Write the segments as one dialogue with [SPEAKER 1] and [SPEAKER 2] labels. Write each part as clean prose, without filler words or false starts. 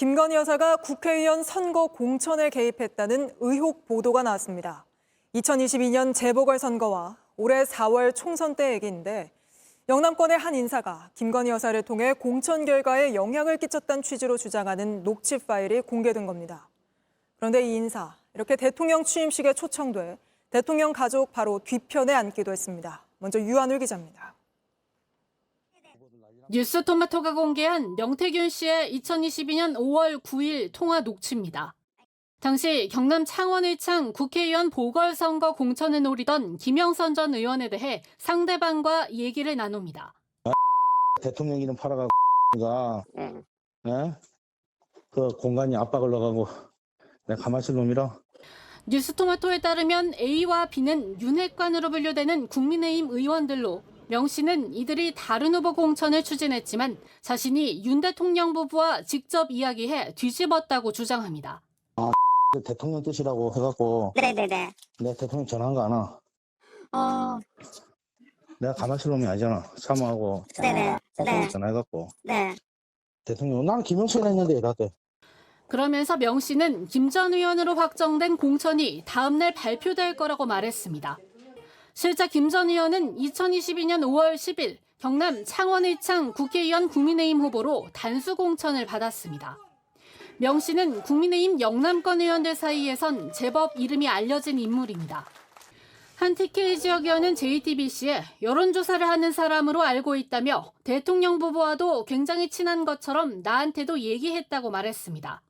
[SPEAKER 1] 김건희 여사가 국회의원 선거 공천에 개입했다는 의혹 보도가 나왔습니다. 2022년 재보궐선거와 올해 4월 총선 때 얘기인데 영남권의 한 인사가 김건희 여사를 통해 공천 결과에 영향을 끼쳤다는 취지로 주장하는 녹취 파일이 공개된 겁니다. 그런데 이 인사, 이렇게 대통령 취임식에 초청돼 대통령 가족 바로 뒤편에 앉기도 했습니다. 먼저 유한울 기자입니다.
[SPEAKER 2] 뉴스토마토가 공개한 명태균 씨의 2022년 5월 9일 통화 녹취입니다. 당시 경남 창원의창 국회의원 보궐선거 공천을 노리던 김영선 전 의원에 대해 상대방과 얘기를 나눕니다.
[SPEAKER 3] 대통령 이름 팔아가고 그 공간이 압박을 넣어가고 내가 가만히 있을 놈이라.
[SPEAKER 2] 뉴스토마토에 따르면 A와 B는 윤핵관으로 분류되는 국민의힘 의원들로 명 씨는 이들이 다른 후보 공천을 추진했지만 자신이 윤 대통령 부부와 직접 이야기해 뒤집었다고 주장합니다.
[SPEAKER 3] 대통령 뜻이라고 해갖고
[SPEAKER 4] 네네네.
[SPEAKER 3] 내가 대통령 전화한 거 아나? 내가 가만히 있을 놈이 아니잖아. 사모하고
[SPEAKER 4] 네네.
[SPEAKER 3] 대통령
[SPEAKER 4] 네.
[SPEAKER 3] 전화해갖고
[SPEAKER 4] 네.
[SPEAKER 3] 대통령 나는 김영선 했는데 나한테.
[SPEAKER 2] 그러면서 명 씨는 김 전 의원으로 확정된 공천이 다음 날 발표될 거라고 말했습니다. 실제 김 전 의원은 2022년 5월 10일 경남 창원의창 국회의원 국민의힘 후보로 단수 공천을 받았습니다. 명 씨는 국민의힘 영남권 의원들 사이에선 제법 이름이 알려진 인물입니다. 한 TK 지역 의원은 JTBC에 여론조사를 하는 사람으로 알고 있다며 대통령 부부와도 굉장히 친한 것처럼 나한테도 얘기했다고 말했습니다.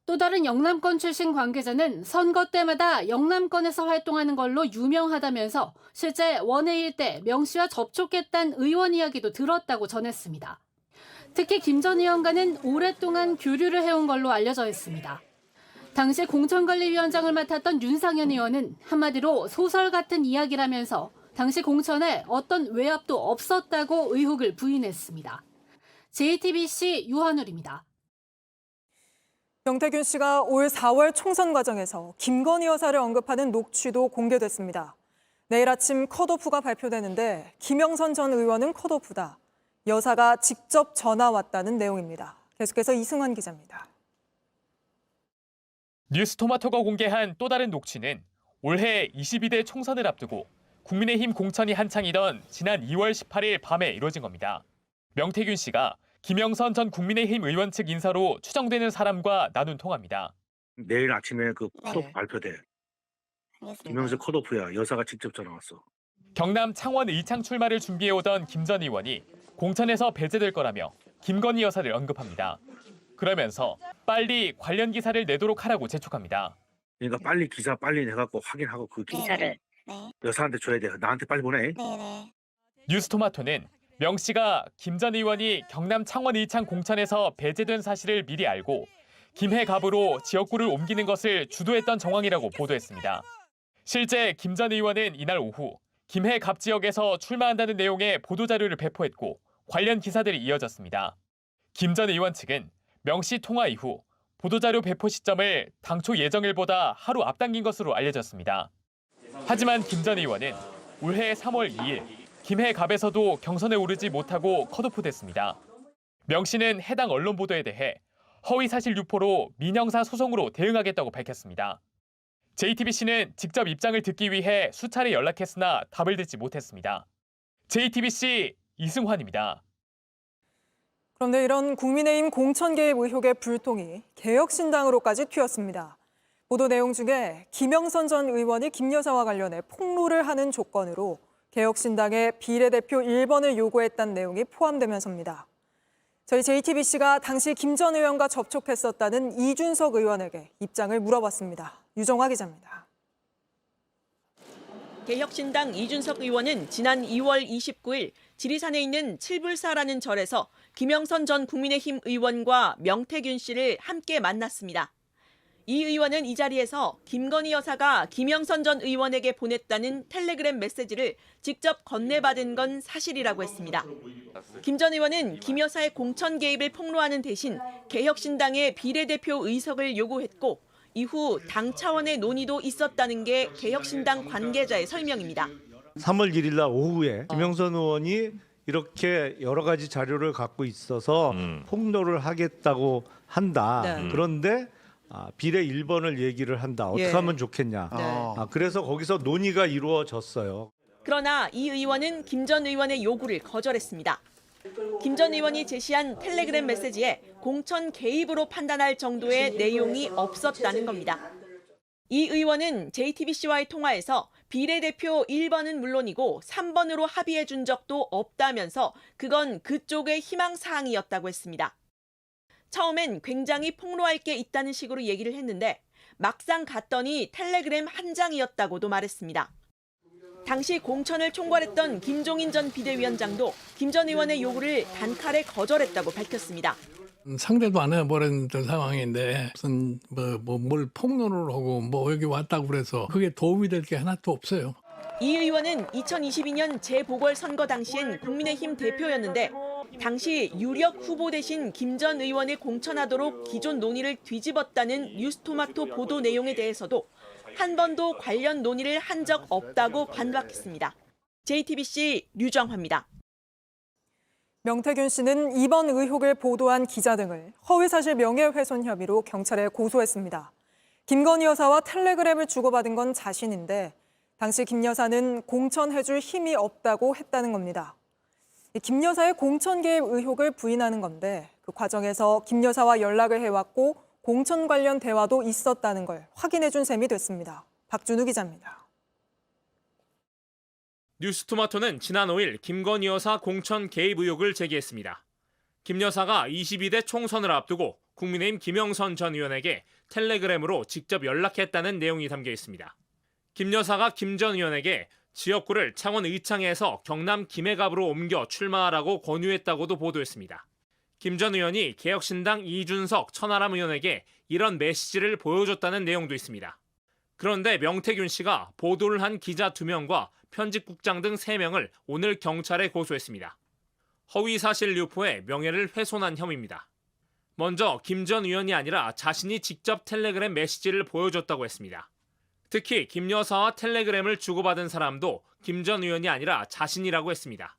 [SPEAKER 2] 또 다른 영남권 출신 관계자는 선거 때마다 영남권에서 활동하는 걸로 유명하다면서 실제 원회일 때 명 씨와 접촉했다는 의원 이야기도 들었다고 전했습니다. 특히 김 전 의원과는 오랫동안 교류를 해온 걸로 알려져 있습니다. 당시 공천관리위원장을 맡았던 윤상현 의원은 한마디로 소설 같은 이야기라면서 당시 공천에 어떤 외압도 없었다고 의혹을 부인했습니다. JTBC 유한울입니다.
[SPEAKER 1] 명태균 씨가 올 4월 총선 과정에서 김건희 여사를 언급하는 녹취도 공개됐습니다. 내일 아침 컷오프가 발표되는데 김영선 전 의원은 컷오프다. 여사가 직접 전화 왔다는 내용입니다. 계속해서 이승환 기자입니다.
[SPEAKER 5] 뉴스토마토가 공개한 또 다른 녹취는 올해 22대 총선을 앞두고 국민의힘 공천이 한창이던 지난 2월 18일 밤에 이뤄진 겁니다. 명태균 씨가 김영선 전 국민의힘 의원 측 인사로 추정되는 사람과 나눈 통화입니다.
[SPEAKER 6] 내일 아침에 그 컷오프
[SPEAKER 4] 네.
[SPEAKER 6] 발표돼.
[SPEAKER 4] 알겠습니다.
[SPEAKER 6] 김영선 컷오프야. 여사가 직접 전화 왔어.
[SPEAKER 5] 경남 창원 의창 출마를 준비해오던 김 전 의원이 공천에서 배제될 거라며 김건희 여사를 언급합니다. 그러면서 빨리 관련 기사를 내도록 하라고 재촉합니다.
[SPEAKER 6] 그러니까 빨리 기사 빨리 내갖고 확인하고 그 기사를
[SPEAKER 4] 네.
[SPEAKER 6] 여사한테 줘야 돼. 나한테 빨리 보내.
[SPEAKER 4] 네네.
[SPEAKER 5] 뉴스토마토는 명 씨가 김 전 의원이 경남 창원 의창 공천에서 배제된 사실을 미리 알고 김해 갑으로 지역구를 옮기는 것을 주도했던 정황이라고 보도했습니다. 실제 김 전 의원은 이날 오후 김해 갑 지역에서 출마한다는 내용의 보도자료를 배포했고 관련 기사들이 이어졌습니다. 김 전 의원 측은 명 씨 통화 이후 보도자료 배포 시점을 당초 예정일보다 하루 앞당긴 것으로 알려졌습니다. 하지만 김 전 의원은 올해 3월 2일 김해 갑에서도 경선에 오르지 못하고 컷오프됐습니다. 명 씨는 해당 언론 보도에 대해 허위사실 유포로 민형사 소송으로 대응하겠다고 밝혔습니다. JTBC는 직접 입장을 듣기 위해 수차례 연락했으나 답을 듣지 못했습니다. JTBC 이승환입니다.
[SPEAKER 1] 그런데 이런 국민의힘 공천 개입 의혹의 불통이 개혁신당으로까지 튀었습니다. 보도 내용 중에 김영선 전 의원이 김 여사와 관련해 폭로를 하는 조건으로 개혁신당의 비례대표 1번을 요구했다는 내용이 포함되면서입니다. 저희 JTBC가 당시 김 전 의원과 접촉했었다는 이준석 의원에게 입장을 물어봤습니다. 유정화 기자입니다.
[SPEAKER 7] 개혁신당 이준석 의원은 지난 2월 29일 지리산에 있는 칠불사라는 절에서 김영선 전 국민의힘 의원과 명태균 씨를 함께 만났습니다. 이 의원은 이 자리에서 김건희 여사가 김영선 전 의원에게 보냈다는 텔레그램 메시지를 직접 건네받은 건 사실이라고 했습니다. 김 전 의원은 김 여사의 공천 개입을 폭로하는 대신 개혁신당의 비례대표 의석을 요구했고 이후 당 차원의 논의도 있었다는 게 개혁신당 관계자의 설명입니다.
[SPEAKER 8] 3월 1일 날 오후에 김영선 의원이
[SPEAKER 4] 이렇게 여러 가지 자료를 갖고 있어서 폭로를 하겠다고 한다.
[SPEAKER 7] 네.
[SPEAKER 4] 그런데 비례 1번을 얘기를 한다. 어떻게
[SPEAKER 7] 예.
[SPEAKER 4] 하면 좋겠냐.
[SPEAKER 7] 네.
[SPEAKER 4] 그래서 거기서 논의가 이루어졌어요.
[SPEAKER 7] 그러나 이 의원은 김 전 의원의 요구를 거절했습니다. 김 전 의원이 제시한 텔레그램 메시지에 공천 개입으로 판단할 정도의 내용이 없었다는 겁니다. 이 의원은 JTBC와의 통화에서 비례대표 1번은 물론이고 3번으로 합의해 준 적도 없다면서 그건 그쪽의 희망사항이었다고 했습니다. 처음엔 굉장히 폭로할 게 있다는 식으로 얘기를 했는데 막상 갔더니 텔레그램 한 장이었다고도 말했습니다. 당시 공천을 총괄했던 김종인 전 비대위원장도 김 전 의원의 요구를 단칼에 거절했다고 밝혔습니다.
[SPEAKER 8] 상대도 안 해버렸던 상황인데 무슨 뭘 폭로를 하고 여기 왔다고 그래서 그게 도움이 될 게 하나도 없어요.
[SPEAKER 7] 이 의원은 2022년 재보궐선거 당시엔 국민의힘 대표였는데 당시 유력 후보 대신 김 전 의원을 공천하도록 기존 논의를 뒤집었다는 뉴스토마토 보도 내용에 대해서도 한 번도 관련 논의를 한 적 없다고 반박했습니다. JTBC 류정화입니다.
[SPEAKER 1] 명태균 씨는 이번 의혹을 보도한 기자 등을 허위사실 명예훼손 혐의로 경찰에 고소했습니다. 김건희 여사와 텔레그램을 주고받은 건 자신인데 당시 김 여사는 공천해줄 힘이 없다고 했다는 겁니다. 김 여사의 공천 개입 의혹을 부인하는 건데 그 과정에서 김 여사와 연락을 해왔고 공천 관련 대화도 있었다는 걸 확인해준 셈이 됐습니다. 박준우 기자입니다.
[SPEAKER 5] 뉴스토마토는 지난 5일 김건희 여사 공천 개입 의혹을 제기했습니다. 김 여사가 22대 총선을 앞두고 국민의힘 김영선 전 의원에게 텔레그램으로 직접 연락했다는 내용이 담겨 있습니다. 김 여사가 김 전 의원에게 지역구를 창원 의창에서 경남 김해갑으로 옮겨 출마하라고 권유했다고도 보도했습니다. 김 전 의원이 개혁신당 이준석 천하람 의원에게 이런 메시지를 보여줬다는 내용도 있습니다. 그런데 명태균 씨가 보도를 한 기자 2명과 편집국장 등 3명을 오늘 경찰에 고소했습니다. 허위사실 유포에 명예를 훼손한 혐의입니다. 먼저 김 전 의원이 아니라 자신이 직접 텔레그램 메시지를 보여줬다고 했습니다. 특히 김 여사와 텔레그램을 주고받은 사람도 김 전 의원이 아니라 자신이라고 했습니다.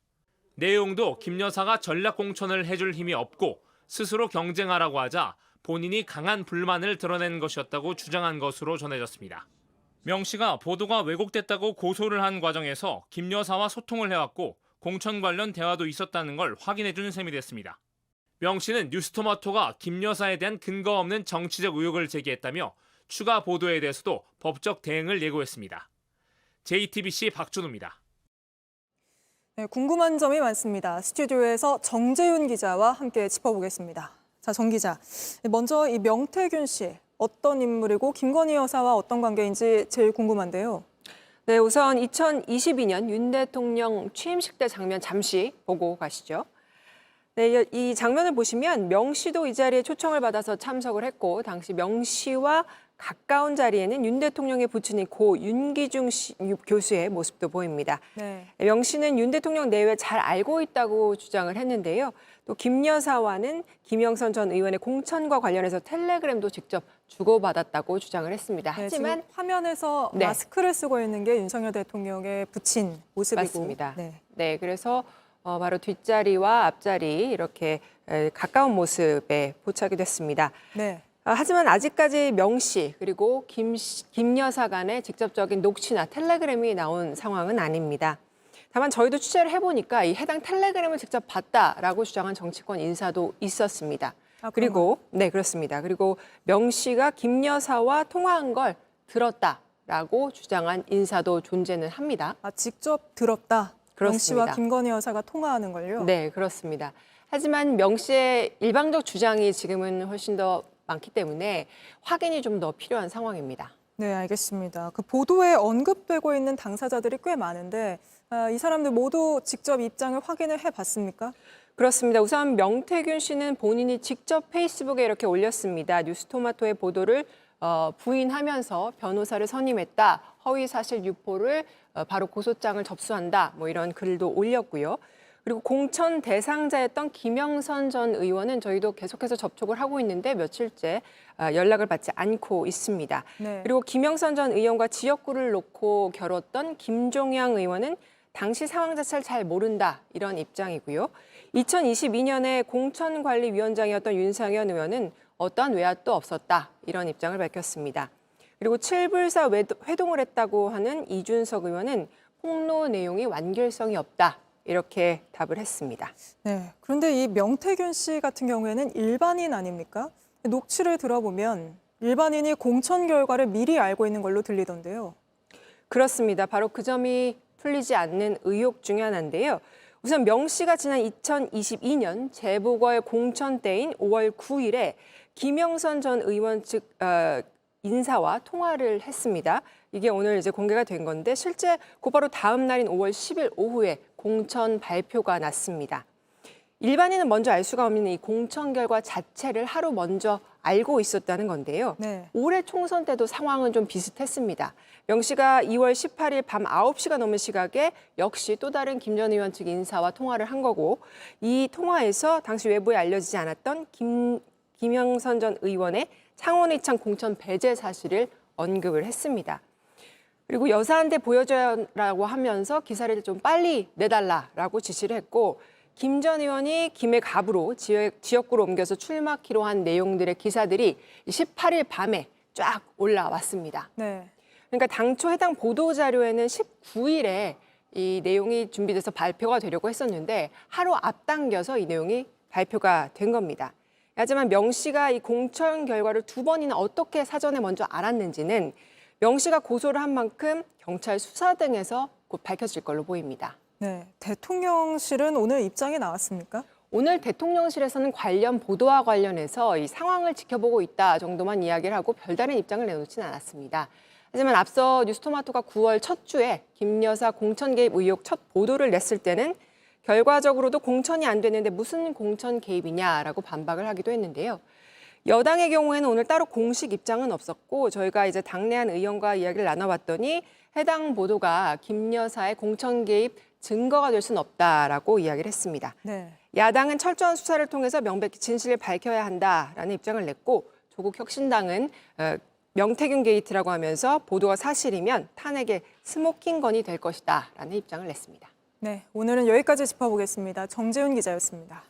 [SPEAKER 5] 내용도 김 여사가 전략 공천을 해줄 힘이 없고 스스로 경쟁하라고 하자 본인이 강한 불만을 드러낸 것이었다고 주장한 것으로 전해졌습니다. 명 씨가 보도가 왜곡됐다고 고소를 한 과정에서 김 여사와 소통을 해왔고 공천 관련 대화도 있었다는 걸 확인해준 셈이 됐습니다. 명 씨는 뉴스토마토가 김 여사에 대한 근거 없는 정치적 의혹을 제기했다며 추가 보도에 대해서도 법적 대응을 예고했습니다. JTBC 박준우입니다.
[SPEAKER 1] 네, 궁금한 점이 많습니다. 스튜디오에서 정재윤 기자와 함께 짚어보겠습니다. 자, 정 기자. 먼저 이 명태균 씨 어떤 인물이고 김건희 여사와 어떤 관계인지 제일 궁금한데요.
[SPEAKER 9] 네, 우선 2022년 윤 대통령 취임식 때 장면 잠시 보고 가시죠. 네, 이 장면을 보시면 명 씨도 이 자리에 초청을 받아서 참석을 했고 당시 명 씨와 가까운 자리에는 윤 대통령의 부친인 고 윤기중 교수의 모습도 보입니다.
[SPEAKER 1] 네.
[SPEAKER 9] 명 씨는 윤 대통령 내외 잘 알고 있다고 주장을 했는데요. 또 김 여사와는 김영선 전 의원의 공천과 관련해서 텔레그램도 직접 주고받았다고 주장을 했습니다.
[SPEAKER 1] 네,
[SPEAKER 9] 하지만
[SPEAKER 1] 지금 화면에서
[SPEAKER 9] 네.
[SPEAKER 1] 마스크를 쓰고 있는 게 윤석열 대통령의 부친 모습이고.
[SPEAKER 9] 맞습니다.
[SPEAKER 1] 네.
[SPEAKER 9] 네, 그래서 바로 뒷자리와 앞자리 이렇게 가까운 모습에 포착이 됐습니다.
[SPEAKER 1] 네.
[SPEAKER 9] 하지만 아직까지 명 씨 그리고 김 여사 간의 직접적인 녹취나 텔레그램이 나온 상황은 아닙니다. 다만 저희도 취재를 해보니까 이 해당 텔레그램을 직접 봤다라고 주장한 정치권 인사도 있었습니다. 그리고 네, 그렇습니다. 그리고 명 씨가 김 여사와 통화한 걸 들었다라고 주장한 인사도 존재는 합니다.
[SPEAKER 1] 직접 들었다. 명 씨와
[SPEAKER 9] 그렇습니다.
[SPEAKER 1] 김건희 여사가 통화하는 걸요?
[SPEAKER 9] 네, 그렇습니다. 하지만 명 씨의 일방적 주장이 지금은 훨씬 더 많기 때문에 확인이 좀 더 필요한 상황입니다.
[SPEAKER 1] 네, 알겠습니다. 그 보도에 언급되고 있는 당사자들이 꽤 많은데 이 사람들 모두 직접 입장을 확인을 해봤습니까?
[SPEAKER 9] 그렇습니다. 우선 명태균 씨는 본인이 직접 페이스북에 이렇게 올렸습니다. 뉴스토마토의 보도를 부인하면서 변호사를 선임했다. 허위 사실 유포를 바로 고소장을 접수한다. 뭐 이런 글도 올렸고요. 그리고 공천 대상자였던 김영선 전 의원은 저희도 계속해서 접촉을 하고 있는데 며칠째 연락을 받지 않고 있습니다.
[SPEAKER 1] 네.
[SPEAKER 9] 그리고 김영선 전 의원과 지역구를 놓고 겨뤘던 김종양 의원은 당시 상황 자체를 잘 모른다 이런 입장이고요. 2022년에 공천관리위원장이었던 윤상현 의원은 어떠한 외압도 없었다 이런 입장을 밝혔습니다. 그리고 7불사 회동을 했다고 하는 이준석 의원은 폭로 내용이 완결성이 없다 이렇게 답을 했습니다.
[SPEAKER 1] 네. 그런데 이 명태균 씨 같은 경우에는 일반인 아닙니까? 녹취를 들어보면 일반인이 공천 결과를 미리 알고 있는 걸로 들리던데요.
[SPEAKER 9] 그렇습니다. 바로 그 점이 풀리지 않는 의혹 중에 하나인데요. 우선 명 씨가 지난 2022년 재보궐 공천 때인 5월 9일에 김영선 전 의원 측 인사와 통화를 했습니다. 이게 오늘 이제 공개가 된 건데 실제 곧바로 다음 날인 5월 10일 오후에 공천 발표가 났습니다. 일반인은 먼저 알 수가 없는 이 공천 결과 자체를 하루 먼저 알고 있었다는 건데요.
[SPEAKER 1] 네.
[SPEAKER 9] 올해 총선 때도 상황은 좀 비슷했습니다. 명 씨가 2월 18일 밤 9시가 넘은 시각에 역시 또 다른 김 전 의원 측 인사와 통화를 한 거고 이 통화에서 당시 외부에 알려지지 않았던 김영선 전 의원의 창원 이창 공천 배제 사실을 언급을 했습니다. 그리고 여사한테 보여줘라고 하면서 기사를 좀 빨리 내달라라고 지시를 했고 김 전 의원이 김해 갑으로 지역구로 옮겨서 출마키로 한 내용들의 기사들이 18일 밤에 쫙 올라왔습니다.
[SPEAKER 1] 네.
[SPEAKER 9] 그러니까 당초 해당 보도자료에는 19일에 이 내용이 준비돼서 발표가 되려고 했었는데 하루 앞당겨서 이 내용이 발표가 된 겁니다. 하지만 명 씨가 이 공천 결과를 2번이나 어떻게 사전에 먼저 알았는지는 명 씨가 고소를 한 만큼 경찰 수사 등에서 곧 밝혀질 걸로 보입니다.
[SPEAKER 1] 네. 대통령실은 오늘 입장이 나왔습니까?
[SPEAKER 9] 오늘 대통령실에서는 관련 보도와 관련해서 이 상황을 지켜보고 있다 정도만 이야기를 하고 별다른 입장을 내놓지는 않았습니다. 하지만 앞서 뉴스토마토가 9월 첫 주에 김 여사 공천 개입 의혹 첫 보도를 냈을 때는 결과적으로도 공천이 안 됐는데 무슨 공천 개입이냐라고 반박을 하기도 했는데요. 여당의 경우에는 오늘 따로 공식 입장은 없었고 저희가 이제 당내한 의원과 이야기를 나눠봤더니 해당 보도가 김 여사의 공천 개입 증거가 될 수는 없다라고 이야기를 했습니다.
[SPEAKER 1] 네.
[SPEAKER 9] 야당은 철저한 수사를 통해서 명백히 진실을 밝혀야 한다라는 입장을 냈고 조국 혁신당은 명태균 게이트라고 하면서 보도가 사실이면 탄핵의 스모킹건이 될 것이다라는 입장을 냈습니다.
[SPEAKER 1] 네. 오늘은 여기까지 짚어보겠습니다. 정재훈 기자였습니다.